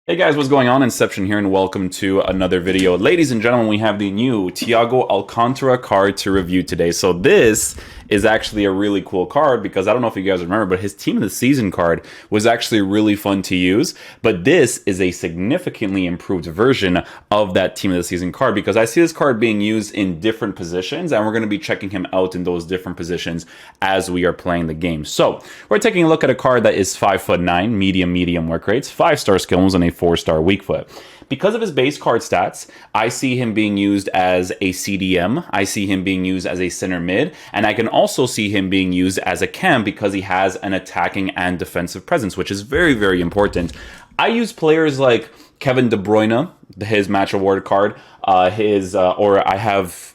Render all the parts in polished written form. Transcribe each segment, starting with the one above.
Hey guys, what's going on? Inception here, and welcome to another video. Ladies and gentlemen, we have the new Thiago Alcantara card to review today. So this is actually a really cool card because I don't know if you guys remember, but his Team of the Season card was actually really fun to use. But this is a significantly improved version of that Team of the Season card because I see this card being used in different positions, and we're going to be checking him out in those different positions as we are playing the game. So we're taking a look at a card that is 5'9", medium work rates, 5-star skills, and a 4-star weak foot. Because of his base card stats, I see him being used as a CDM, I see him being used as a center mid, and I can also see him being used as a cam because he has an attacking and defensive presence, which is very important. I use players like Kevin De Bruyne, his match award card, or I have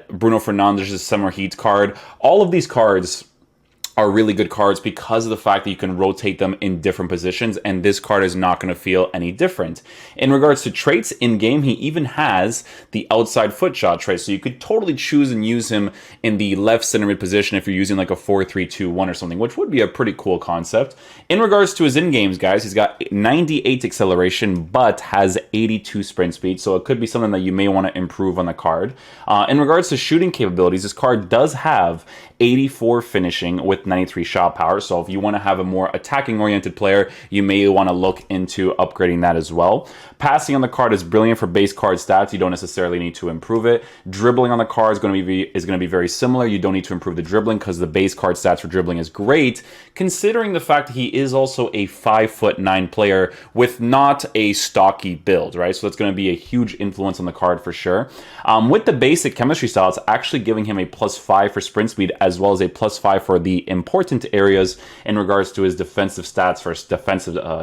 Bruno Fernandes's Summer Heat card. All of these cards are really good cards because of the fact that you can rotate them in different positions, and this card is not going to feel any different. In regards to traits in game, he even has the outside foot shot trait, so you could totally choose and use him in the left center mid position if you're using like a 4-3-2-1 or something, which would be a pretty cool concept. In regards to his in-games, guys, he's got 98 acceleration but has 82 sprint speed, so it could be something that you may want to improve on the card. In regards to shooting capabilities, this card does have 84 finishing with 93 shot power, so if you want to have a more attacking oriented player, you may want to look into upgrading that as well. Passing on the card is brilliant for base card stats. You don't necessarily need to improve it. Dribbling on the card is going to be very similar. You don't need to improve the dribbling because the base card stats for dribbling is great, considering the fact that he is also a 5'9" player with not a stocky build, right? So that's going to be a huge influence on the card for sure. With the basic chemistry style, it's actually giving him a +5 for sprint speed as well as a +5 for the important areas in regards to his defensive stats for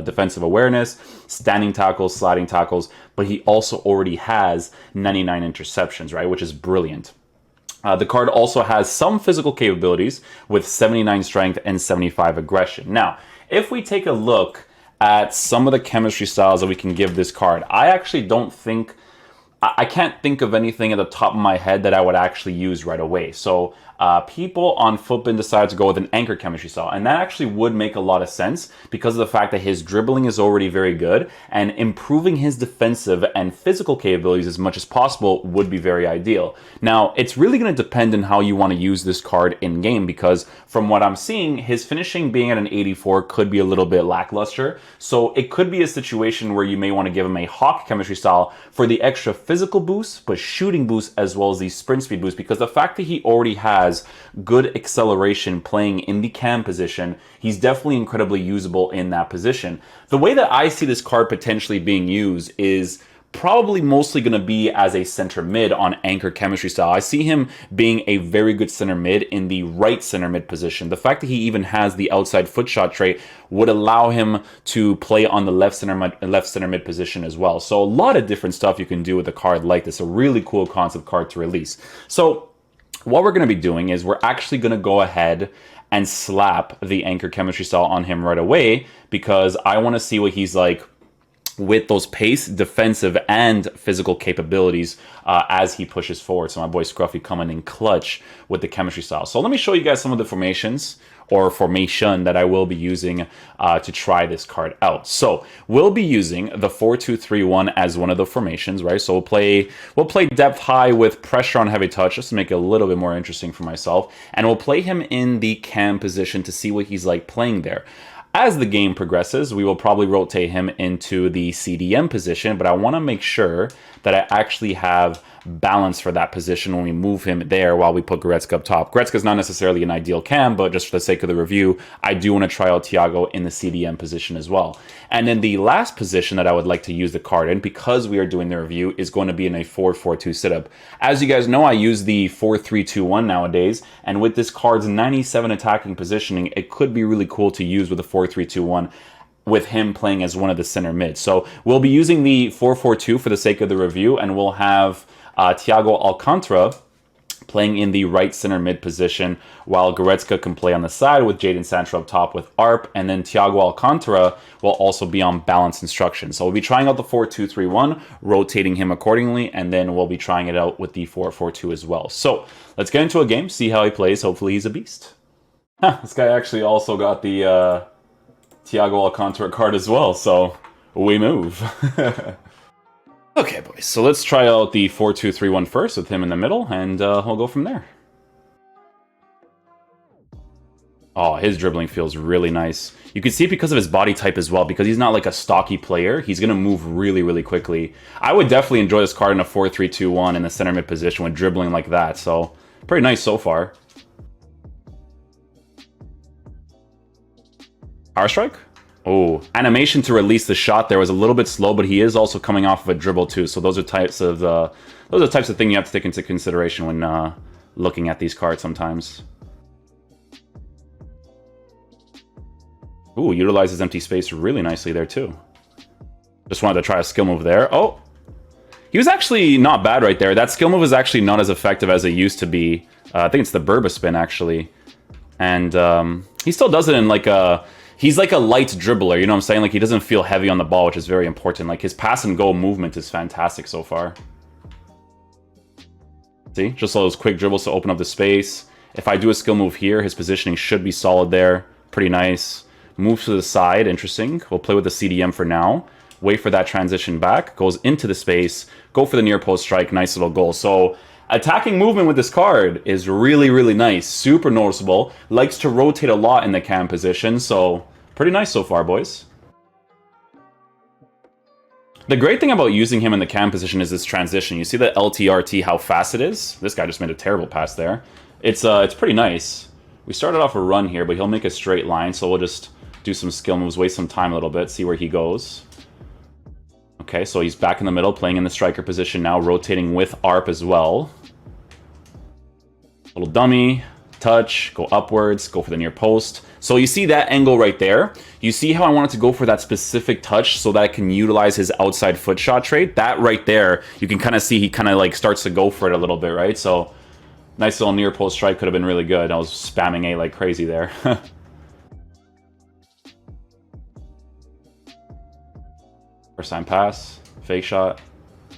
defensive awareness, standing tackles, sliding tackles, but he also already has 99 interceptions, right, which is brilliant. The card also has some physical capabilities with 79 strength and 75 aggression. Now, if we take a look at some of the chemistry styles that we can give this card, I can't think of anything at the top of my head that I would actually use right away. So people on Footbin decide to go with an anchor chemistry style, and that actually would make a lot of sense because of the fact that his dribbling is already very good, and improving his defensive and physical capabilities as much as possible would be very ideal. Now, it's really going to depend on how you want to use this card in game, because from what I'm seeing, his finishing being at an 84 could be a little bit lackluster. So it could be a situation where you may want to give him a Hawk chemistry style for the extra physical boost, but shooting boost as well as the sprint speed boost, because the fact that he already has good acceleration playing in the cam position, he's definitely incredibly usable in that position. The way that I see this card potentially being used is probably mostly going to be as a center mid on anchor chemistry style. I see him being a very good center mid in the right center mid position. The fact that he even has the outside foot shot trait would allow him to play on the left center mid position as well. So a lot of different stuff you can do with a card like this. A really cool concept card to release. So what we're going to be doing is we're actually going to go ahead and slap the anchor chemistry style on him right away, because I want to see what he's like with those pace, defensive, and physical capabilities as he pushes forward. So my boy Scruffy coming in clutch with the chemistry style. So let me show you guys some of the formation that I will be using to try this card out. So we'll be using the 4-2-3-1 as one of the formations, right? So we'll play depth high with pressure on heavy touch, just to make it a little bit more interesting for myself. And we'll play him in the cam position to see what he's like playing there. As the game progresses, we will probably rotate him into the CDM position, but I want to make sure that I actually have balance for that position when we move him there while we put Goretzka up top. Goretzka's not necessarily an ideal cam, but just for the sake of the review, I do want to try out Thiago in the CDM position as well. And then the last position that I would like to use the card in, because we are doing the review, is going to be in a 4-4-2 setup. As you guys know, I use the 4-3-2-1 nowadays, and with this card's 97 attacking positioning, it could be really cool to use with a 4-3-2-1 with him playing as one of the center mids. So we'll be using the 4-4-2 for the sake of the review, and we'll have Thiago Alcantara playing in the right center mid position, while Goretzka can play on the side with Jadon Sancho up top with ARP, and then Thiago Alcantara will also be on balance instructions. So we'll be trying out the 4-2-3-1, rotating him accordingly, and then we'll be trying it out with the 4-4-2 as well. So let's get into a game, see how he plays. Hopefully he's a beast. This guy actually also got the Thiago Alcantara card as well, so we move. Okay, boys, so let's try out the 4-2-3-1 first with him in the middle, and we'll go from there. Oh, his dribbling feels really nice. You can see it because of his body type as well, because he's not like a stocky player. He's going to move really, really quickly. I would definitely enjoy this card in a 4-3-2-1 in the center mid position with dribbling like that, so pretty nice so far. Power Strike? Oh, animation to release the shot there was a little bit slow, but he is also coming off of a dribble too, so those are types of things you have to take into consideration when looking at these cards sometimes. Ooh, utilizes empty space really nicely there too. Just wanted to try a skill move there. Oh! He was actually not bad right there. That skill move is actually not as effective as it used to be. I think it's the Burba spin, actually. And he still does it in like a... He's like a light dribbler, you know what I'm saying? Like, he doesn't feel heavy on the ball, which is very important. Like, his pass and go movement is fantastic so far. See? Just all those quick dribbles to open up the space. If I do a skill move here, his positioning should be solid there. Pretty nice. Move to the side, interesting. We'll play with the CDM for now. Wait for that transition back. Goes into the space. Go for the near post strike. Nice little goal. So, attacking movement with this card is really, really nice. Super noticeable. Likes to rotate a lot in the cam position. So, pretty nice so far, boys. The great thing about using him in the cam position is this transition. You see the LTRT, how fast it is? This guy just made a terrible pass there. It's pretty nice. We started off a run here, but he'll make a straight line, so we'll just do some skill moves, waste some time a little bit, see where he goes. Okay, so he's back in the middle, playing in the striker position now, rotating with ARP as well. Little dummy, touch, go upwards, go for the near post. So you see that angle right there? You see how I wanted to go for that specific touch so that I can utilize his outside foot shot trait? That right there, you can kind of see he kind of like starts to go for it a little bit, right? So nice little near post strike could have been really good. I was spamming A like crazy there. First time pass, fake shot,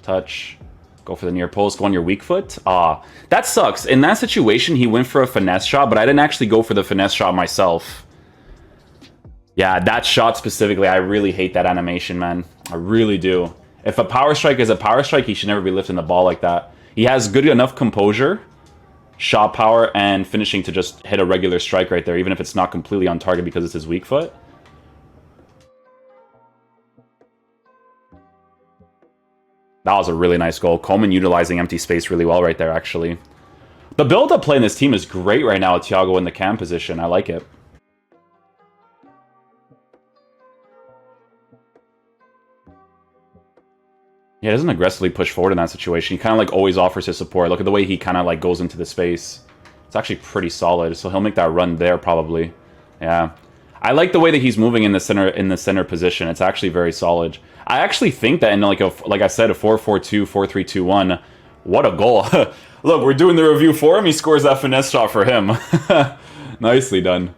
touch, go for the near post, go on your weak foot. Ah, that sucks. In that situation, he went for a finesse shot, but I didn't actually go for the finesse shot myself. Yeah, that shot specifically, I really hate that animation, man. I really do. If a power strike is a power strike, he should never be lifting the ball like that. He has good enough composure, shot power, and finishing to just hit a regular strike right there, even if it's not completely on target because it's his weak foot. That was a really nice goal. Coleman utilizing empty space really well right there, actually. The build-up play in this team is great right now with Thiago in the cam position. I like it. Yeah, he doesn't aggressively push forward in that situation. He kind of like always offers his support. Look at the way he kind of like goes into the space. It's actually pretty solid, so he'll make that run there probably. Yeah. I like the way that he's moving in the center position. It's actually very solid. I actually think that in like I said, a 4-4-2, 4-3-2-1, what a goal. Look, we're doing the review for him. He scores that finesse shot for him. Nicely done.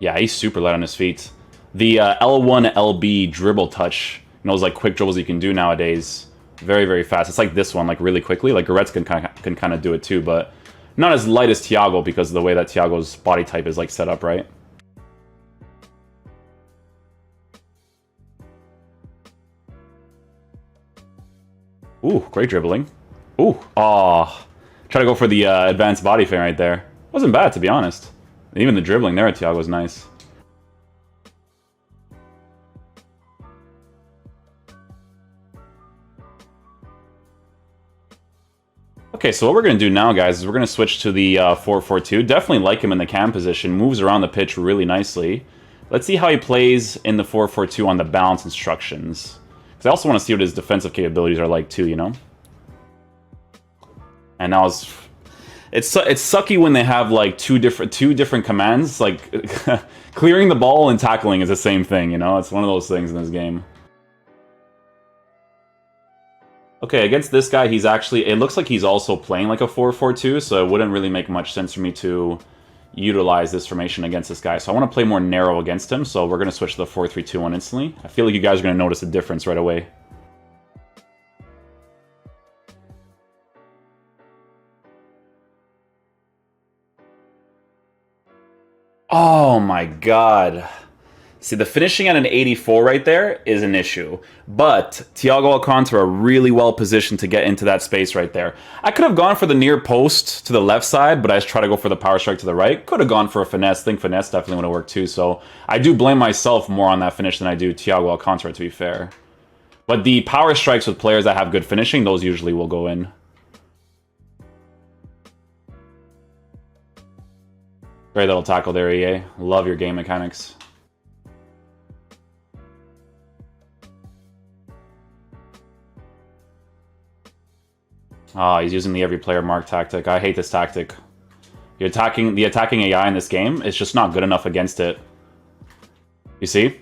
Yeah, he's super light on his feet. The L1, LB dribble touch, you know, those like quick dribbles you can do nowadays. Very, very fast. It's like this one, like really quickly. Like Goretzka can kind of do it too, but not as light as Thiago because of the way that Thiago's body type is like set up, right? Ooh, great dribbling. Ooh, oh, try to go for the advanced body feint right there. Wasn't bad, to be honest. Even the dribbling there at Thiago was nice. Okay, so what we're going to do now, guys, is we're going to switch to the 4-4-2. Definitely like him in the cam position. Moves around the pitch really nicely. Let's see how he plays in the 4-4-2 on the balance instructions. Because I also want to see what his defensive capabilities are like, too, you know? And now it's sucky when they have, like, two different commands. Like, clearing the ball and tackling is the same thing, you know? It's one of those things in this game. Okay, against this guy, he's actually... It looks like he's also playing like a 4-4-2, so it wouldn't really make much sense for me to utilize this formation against this guy. So I want to play more narrow against him, so we're going to switch to the 4-3-2-1 instantly. I feel like you guys are going to notice a difference right away. Oh my god. See, the finishing at an 84 right there is an issue. But Thiago Alcantara really well positioned to get into that space right there. I could have gone for the near post to the left side, but I just try to go for the power strike to the right. Could have gone for a finesse. I think finesse definitely would have worked too. So I do blame myself more on that finish than I do Thiago Alcantara, to be fair. But the power strikes with players that have good finishing, those usually will go in. Great little tackle there, EA. Love your game mechanics. Ah, he's using the every player mark tactic. I hate this tactic. The attacking AI in this game is just not good enough against it. You see? You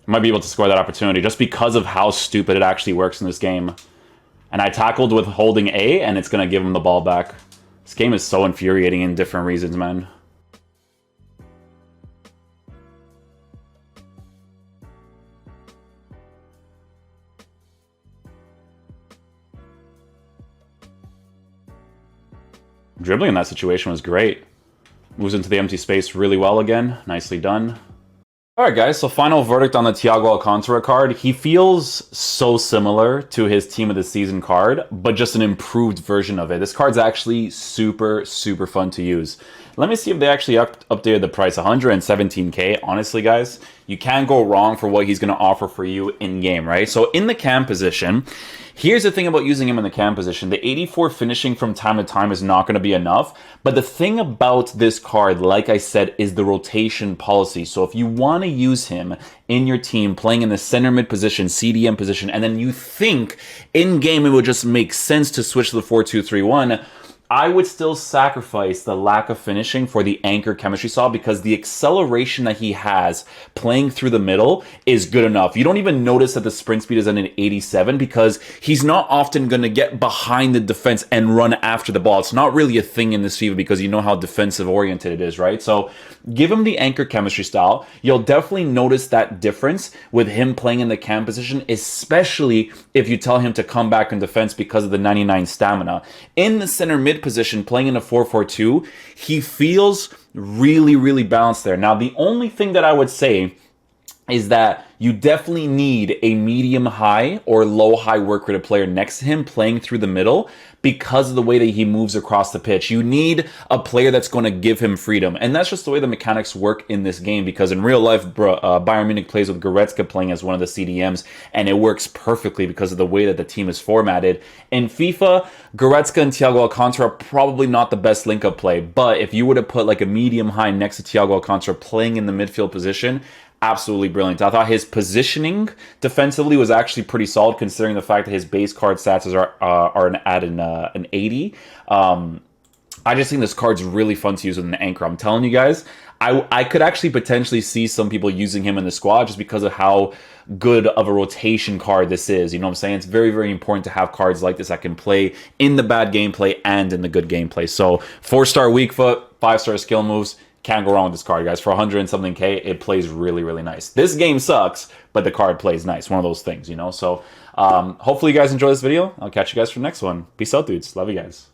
might be able to score that opportunity just because of how stupid it actually works in this game. And I tackled with holding A, and it's going to give him the ball back. This game is so infuriating in different reasons, man. Dribbling in that situation was great. Moves into the empty space really well again. Nicely done. Alright guys, so final verdict on the Thiago Alcantara card. He feels so similar to his Team of the Season card, but just an improved version of it. This card's actually super, super fun to use. Let me see if they actually updated the price. 117k. Honestly, guys, you can't go wrong for what he's going to offer for you in-game, right? So in the cam position, here's the thing about using him in the cam position. The 84 finishing from time to time is not going to be enough. But the thing about this card, like I said, is the rotation policy. So if you want to use him in your team, playing in the center mid position, CDM position, and then you think in-game it would just make sense to switch to the 4-2-3-1, I would still sacrifice the lack of finishing for the anchor chemistry saw because the acceleration that he has playing through the middle is good enough. You don't even notice that the sprint speed is at an 87 because he's not often going to get behind the defense and run after the ball. It's not really a thing in this FIFA because you know how defensive oriented it is, right? So give him the anchor chemistry style. You'll definitely notice that difference with him playing in the cam position, especially if you tell him to come back in defense because of the 99 stamina. In the center mid position, playing in a 4-4-2, he feels really, really balanced there. Now, the only thing that I would say is that you definitely need a medium-high or low-high work rate player next to him playing through the middle because of the way that he moves across the pitch. You need a player that's going to give him freedom. And that's just the way the mechanics work in this game because in real life, Bayern Munich plays with Goretzka playing as one of the CDMs, and it works perfectly because of the way that the team is formatted. In FIFA, Goretzka and Thiago Alcantara are probably not the best link-up play, but if you were to put like a medium-high next to Thiago Alcantara playing in the midfield position, absolutely brilliant. I thought his positioning defensively was actually pretty solid considering the fact that his base card stats are at an 80. I just think this card's really fun to use with an anchor. I'm telling you guys, I could actually potentially see some people using him in the squad just because of how good of a rotation card this is. You know what I'm saying? It's very, very important to have cards like this that can play in the bad gameplay and in the good gameplay. So 4-star weak foot, 5-star skill moves. Can't go wrong with this card, guys. For 100 and something K, it plays really, really nice. This game sucks, but the card plays nice. One of those things, you know? So hopefully you guys enjoy this video. I'll catch you guys for the next one. Peace out, dudes. Love you guys.